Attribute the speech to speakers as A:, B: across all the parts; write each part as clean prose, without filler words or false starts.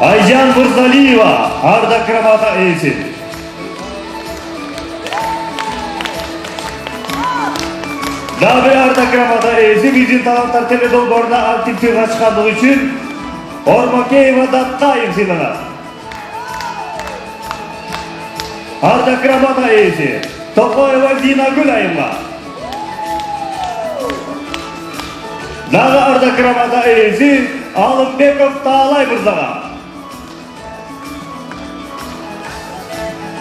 A: Айжан Мырзалиева, ардак грамота ээси. Дагы бир ардак грамота ээси биздин таланттар теледолборуна активдүү катышкандыгы үчүн Ормакеева Даттаев сыйланат. Ардак грамота ээси Токоева Зинагүл айымга. Дагы ардак грамота ээси Алымбеков Таалай мырзага.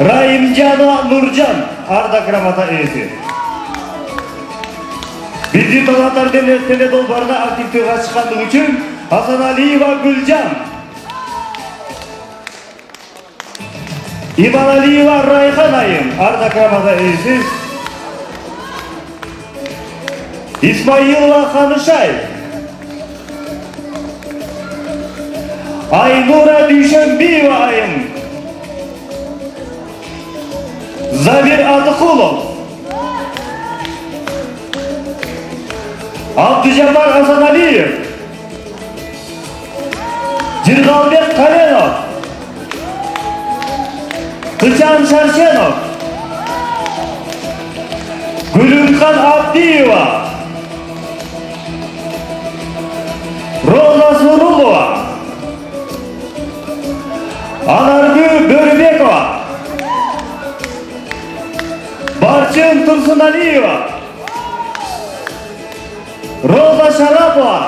A: Райымжанова Нуржан, ардак грамота ээси. Биздин таланттар теледолборуна активдүү катышкандыгы үчүн Асаналиева Гүлжан. Иманалиева Райхан айым, ардак грамота ээси. Исмаилова Ханышай. Айнура Дүйшөнбиева айым. Замир Атыкулов. Абдыжапар Асаналиев. Жиргалбек Каленов. Кычан Шаршенов. Гүлүмхан Абдиева. Роза Сурулова. Анаргүл Бөрүбекова. Барчын Турсуналиева. Роза Шарапова.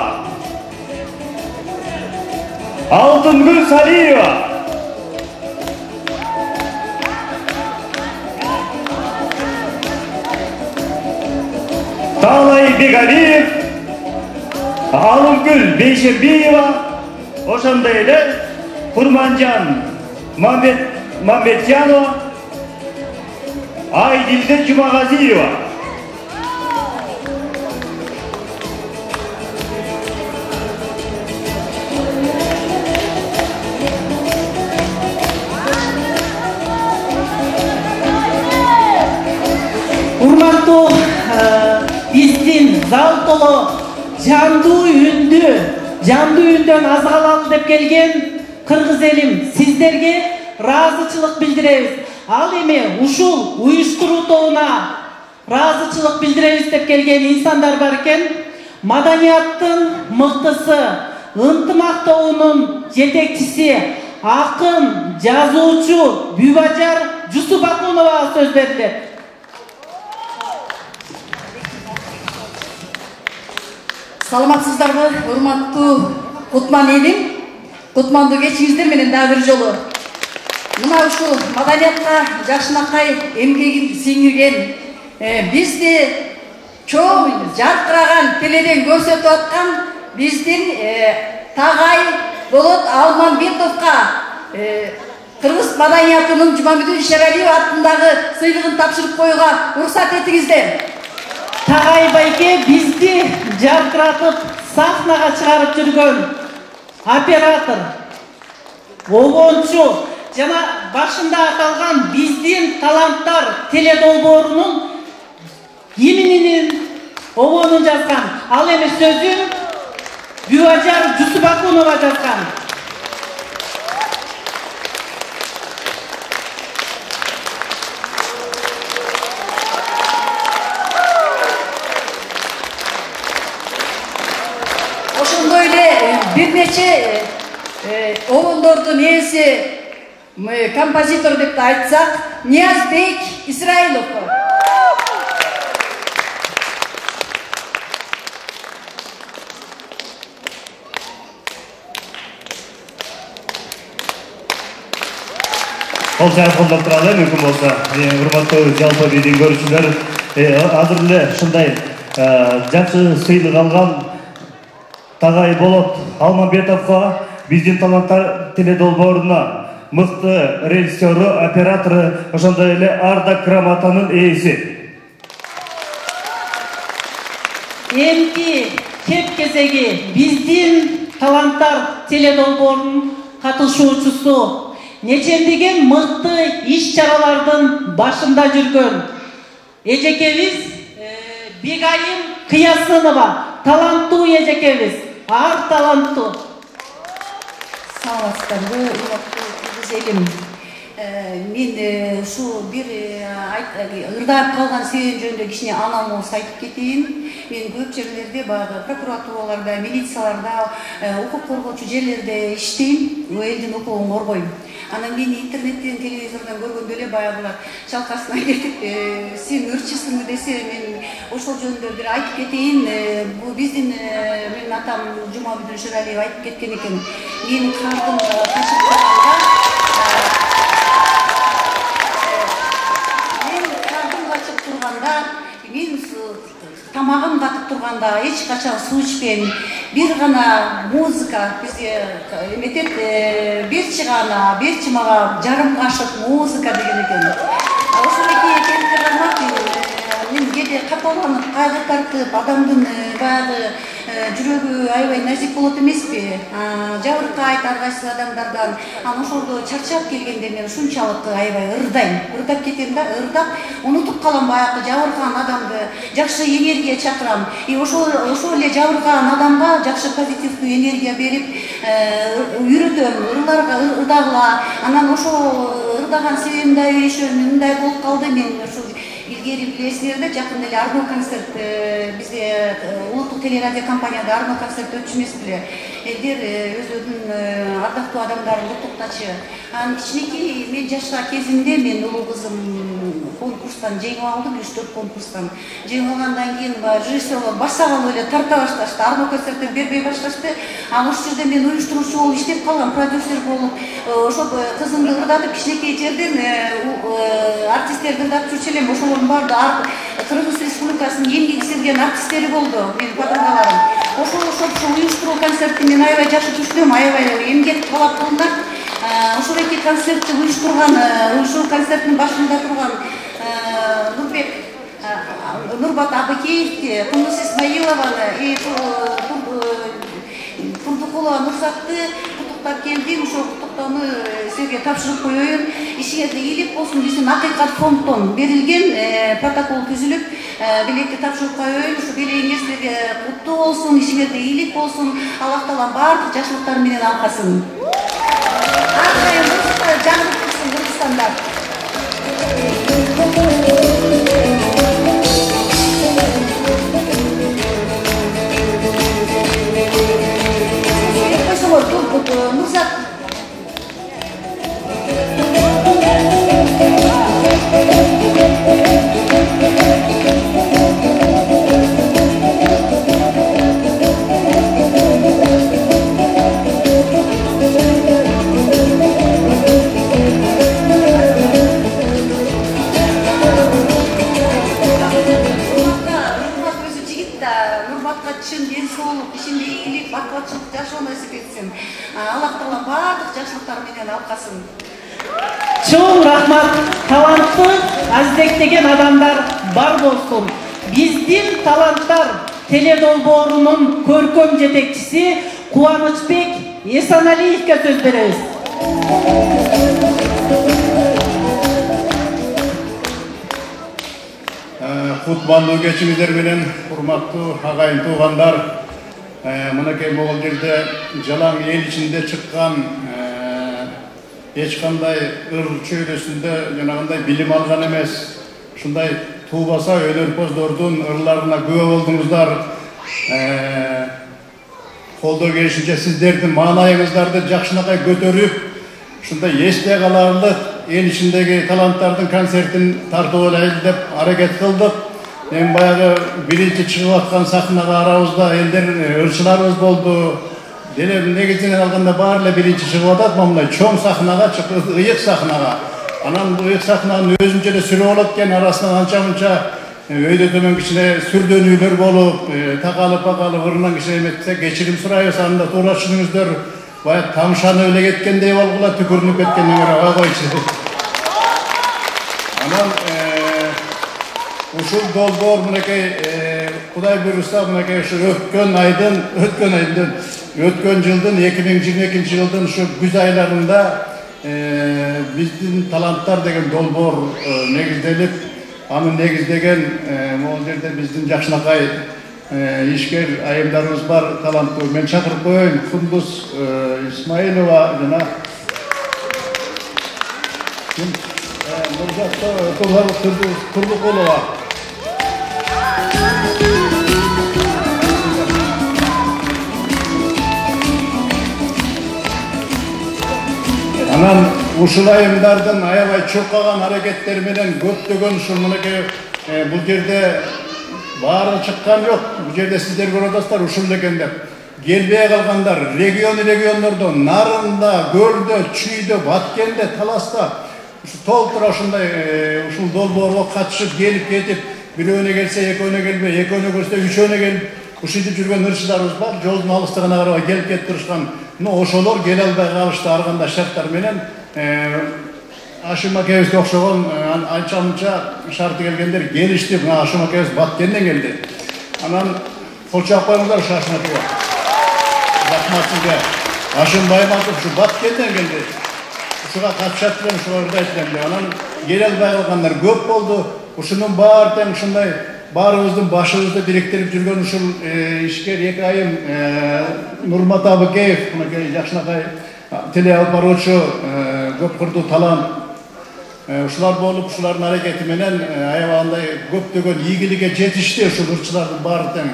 A: Алтынгүл Салиева. Таалай Бегалиев. Алымгүл Бейшембиева. Ошондой эле Курманжан Мамбетжанова. Айдилде Жумагазиева.
B: Урматтуу биздин зал толо жандуу үндөн аз калалы деп келген кыргыз элим сиздерге ыраазычылык билдиребиз. Ал эми ушул уюштуруу тобуна ыраазычылык билдиребиз деп келген инсандар бар экен. Маданияттын мыктысы, ынтымак тобунун жетекчиси, акын, жазуучу Бүбажар Жусупакуновага сөз берилет.
C: Саламатсыздарбы, урматтуу Кутман элим. Кутмандуу кечиңиздер менен дагы бир жолу. Мына ушул маданиятка жакшынакай эмгегин сиңирген, бизди чоң жаркыраган теледен көрсөтүп аткан биздин тагай болот Алмамбетовго кыргыз маданиятынын Жумамбетов Ишералиев аттындагы сыйлыгын тапшырып коюуга уруксат этиңиздер.
B: Тагай байке бизди жаркыратып сахнага чыгарып жүргөн оператор, обончу жана башында аталган биздин таланттар теледолбоорунун гимнинин обонун жазган. Ал эми сөзү Бүбажар Жусупакунова жазган.
C: Ошондой эле бир нече обондордун ээси композитор деп айтсак, Ниязбек Исраилов.
A: Ол жайып қолдап тұрады, мүмкін болса. Урматтуу жалпы биздин көрүүчүлөр, азыр эле ушундай жакшы сыйлык алган тагай болот Алмамбетовго биздин таланттар теледолбооруна мыкты режиссеру, оператору, ошондой эле ардак грамотанын ээси.
B: Эмки кеп кезеги биздин таланттар теледолбоорунун катышуучусу, нечендеген мыкты иш-чаралардын башында жүргөн эжекебиз Бегайым Кыясынова, таланттуу эжекебиз, ар таланттуу.
C: Саламатсыздарбы, урматтуу кыргыз элим. Мен ушу бир ырдап калган себебим жөнүндө кичине анонс айтып кетейин. Мен көп жерлерде баягы прокуратураларда, милицияларда, укук коргоочу жерлерде иштейм, элдин укугун коргойм. Анан мени интернеттен, телевизордон көргөндө эле баягылар чалкасын айтып, сен ырчысыңбы десе, мен ошол жөнүндө бир айтып кетейин. Бул биздин менин атам Жумабүдүн Шыралиев айтып кеткен экен. Мен кардым качып турганда, мен тамагым катып турганда эч качан суу ичпейм. Бир гана музыка бизге эметет, берчи мага жарым кашык музыка деген экен. Ошол эки кармак мен кээде каталанып, кайгы тартып, адамдын баягы жүрөгү аябай назик болот эмеспи? Жабыркайт ар кайсы адамдардан. Анан ошолдо чарчап келгенде мен ушунчалык аябай ырдайм. Ырдап кетем да, ырдап унутуп калам баягы жабыркаган адамды, жакшы энергия чакырам. Ошол эле жабыркаган адамга жакшы позитивдүү энергия берип, үйрөтөм, ырдагыла. Анан ошол ырдаган себебим да мындай болуп калды. Мен ошол илгери билесиңерде жакында эле Арно концерт бизде улуттук телерадио компанияда Арно концерт өтчү эмес беле. Элдер өздөрүнүн ардактуу адамдарын куттуктачы. Анан кичинекей мен жашта кезимде мен улуу кызым конкурстан жеңип алдым, 3-4 конкурстан. Жеңип алгандан кийин режиссерлор башлаган эле тарта башташты, Арно концерттен бербей башташты. Анан ошол жерде мен уюштуруучу болуп иштеп калгам, продюсер болуп, ошол кызымды ырдатып кичинекей жерден артисттерди ырдатып жүрчү элем. Ошолордун баардыгы Кыргыз Республикасынын эмгек сиңген артисттери болду, менин подругаларым. Ошол уюштуруу концертти мен аябай жакшы түшүнөм, аябай эмгек талап кылынат. Ошол эки концертти уюштурган, ушул концерттин башында турган Нурбат Абыкеевди, Кундуз Исмаилованы, Турдукулова Нурзатты куттуктап келдим. Ошол куттуктоону силерге тапшырып коеюн. Ишиңерде ийгилик болсун. Биздин Акыйкат фонддон берилген протокол түзүлүп, белекти тапшырып коеюн. Ушу белегиңер силерге куттуу болсун, ишиңерде ийгилик болсун. Аллах Таала баардык жакшылыктар менен алкасын. Ар дайым жаңылык турсын Кыргызстанда. Нурзат. Чын ден соолук, ишинде ийгилик, бакытчылык жашоо насип этсин. Аллах Таала баардык жакшылыктар менен алкасын.
B: Чоң рахмат. Талантты, аздектеген адамдар бар болсун. Биздин таланттар теледолбоорунун көркөм жетекчиси Кубанычбек Эсаналиевке сөз беребиз.
D: Кутмандуу кечиңиздер менен урматтуу агайын туугандар, мынакей могул жерде жалаң эл ичинде чыккан эч кандай ыр чөйрөсүндө жанагындай билим алган эмес, ушундай туубаса өнөрпоздордун ырларына күбө болдуңуздар. Колдоо келишинче сиздердин маанайыңыздарды жакшынакай көтөрүп, ушундай эсте каларлык эл ичиндеги таланттардын концертин тартып алайлы деп аракет кылдык. Мен баягы биринчи чыгып аткан сахнага арабызда элдер ырчыларыбыз болду. Деле негизинен алганда баары эле биринчи чыгып атат, мындай чоң сахнага чыкты, ыйык сахнага. Анан бул ыйык сахнанын өзүнчө эле сүрүп алат экен, арасынан анча-мынча өйдө төмөн кичине сүрдөнүүлөр болуп, такалып-бакалып ырынан кичине эметсе кечирим сурайбыз. Анда туура түшүнүңүздөр, баягы тамшанып эле кеткендей болгула, түкүрүнүп кеткендей койчу. Анан ушул долбоор мынакей Кудай буйруса мынакей ушу өткөн жылдын 2022 жылдын ушу күз айларында биздин таланттар деген долбоор негизделип, аны негиздеген могул жерде биздин Жакшынакай ишкер айымдарыбыз бар, таланттуу. Мен чакырып коеюн, Кундуз Исмаилова жана Нурзат Турдукулова. Анан ушул айымдардын аябай чоккаган аракеттери менен көптөгөн ушул мынакей бул жерде баары чыккан жок. Бул жерде сиздер көрүп атасыздар, ушул экен деп. Келбей калгандар региондордо, Нарында, Көлдө, Чүйдө, Баткенде, Таласта толтура ушундай ушул долбоорго катышып келип кетип, бирөөнө келсе, экөөнө келбей, экөөнө келсе, үчөөнө келип, ушинтип жүргөн ырчыларыбыз бар. Жолдун алыстыгына карабай келип кетип турушкан. Ошолор келе албай калышты ар кандай шарттар менен. Ашым акебизге окшогон анча-мынча шарты келгендер келишти. Мына Ашым акебиз Баткенден келди. Анан кол чаап коюңуздар ушу Ашым акеге. Рахмат сизге. Ашым Байматов ушу Баткенден келди. Ушуга катышат элем, ушуларды айтылам деп. Анан келе албай калгандар көп болду. Ушунун баары тең ушундай баарыбыздын башыбызды бириктирип жүргөн ушул ишкер эки айым Нурмат Абыкеев, мынакей жакшынакай теле алып баруучу көп кырдуу талант. Ушулар болуп, ушулардын аракети менен аябай андай көптөгөн ийгиликке жетишти ушул ырчылардын баары тең.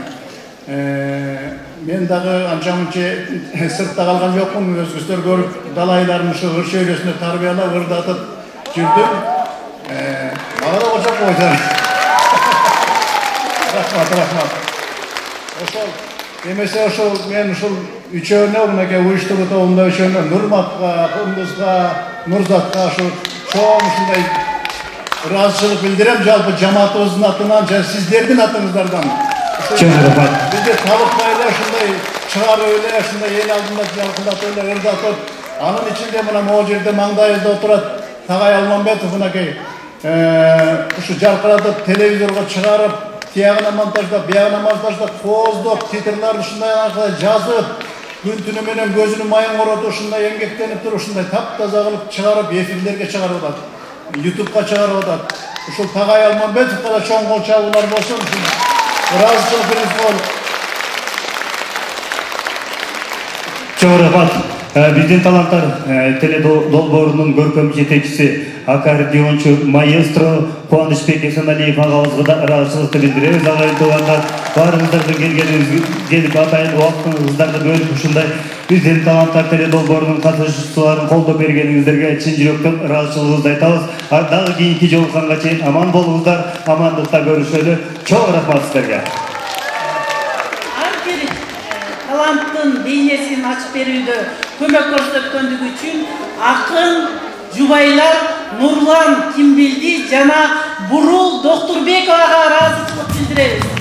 D: Мен дагы анча-мынча сыртта калган жокмун, өзгөчтөр көрүп, далайларын ушу ыр чөйрөсүндө тарбиялап, ырдатып жүрдүм. Мага да кочок койдур. Рахмат. Ошол эмесе ошол мен ушул үчөөнө мынакей уюштуруу тобунда үчөөнө Нурматка, Кундузга, Нурзатка ушул чоң ушундай ыраазычылык билдирем жалпы жамаатыбыздын атынан жана сиздердин атыңыздардан.
A: Чоң рахмат.
D: Бизди талыкпай эле ушундай чыгарып эле, ушундай эл алдында жалкындатып эле ырдатып, анын ичинде мына могу жерде маңдайыбызда отурат Тагай Алмамбетов мынакей ушу жаркыратып телевизорго чыгарып, тиягына монтаждап, биягына монтаждап, кооздоп, титрларын ушундай аркылуу жазып, күн-түнү менен көзүнүн майын коротуп, ушундай эмгектенип туруп, ушундай таптаза кылып чыгарып, эфирлерге чыгарып атат. YouTube'га чыгарып атат. Ушул Тагай Алмамбетовго да чоң кол чабуулар болсун. Ыраазычылыгыңыз болуп.
A: Чоң рахмат. Биздин таланттар теле долбоорунун көркөм жетекчиси, аккордеончу, маэстро Кубанычбек Эсеналиев агабызга да ыраазычылыкты билдиребиз. Агайын туугандар, баарыңыздардын келгениңизге келип атайын убактыңыздарды бөлүп ушундай биздин таланттар теле долбоорунун катышуучуларын колдоп бергениңиздерге чын жүрөктөн ыраазычылыгыбызды айтабыз. Дагы кийинки жолукканга чейин аман болуңуздар, амандыкта көрүшөлү. Чоң рахмат сиздерге.
B: Таланттын бейнесин ачып берүүдө көмөк көрсөткөндүгү үчүн акын жубайлар Нурлан Кимбилди жана Бурул Доктурбековага ыраазычылык билдиребиз.